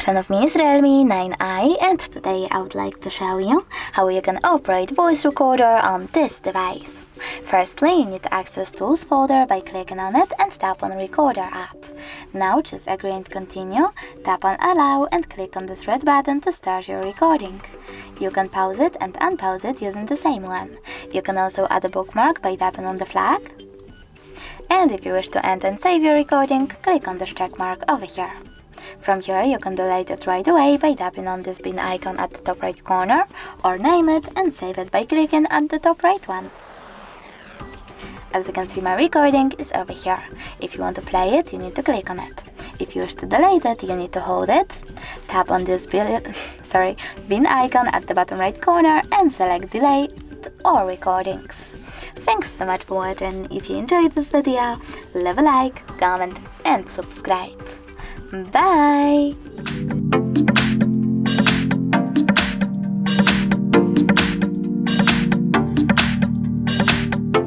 version of me is REALME 9i, and today I would like to show you how you can operate voice recorder on this device. Firstly, you need to access Tools folder by clicking on it and tap on Recorder app. Now choose Agree and Continue, tap on Allow and click on this red button to start your recording. You can pause it and unpause it using the same one. You can also add a bookmark by tapping on the flag. And if you wish to end and save your recording, click on this check mark over here. From here you can delete it right away by tapping on this bin icon at the top right corner, or name it and save it by clicking at the top right one. As you can see, my recording is over here. If you want to play it, you need to click on it. If you wish to delete it, you need to hold it, tap on this bin icon at the bottom right corner and select Delete or Recordings. Thanks so much for watching. If you enjoyed this video, leave a like, comment and subscribe. Bye!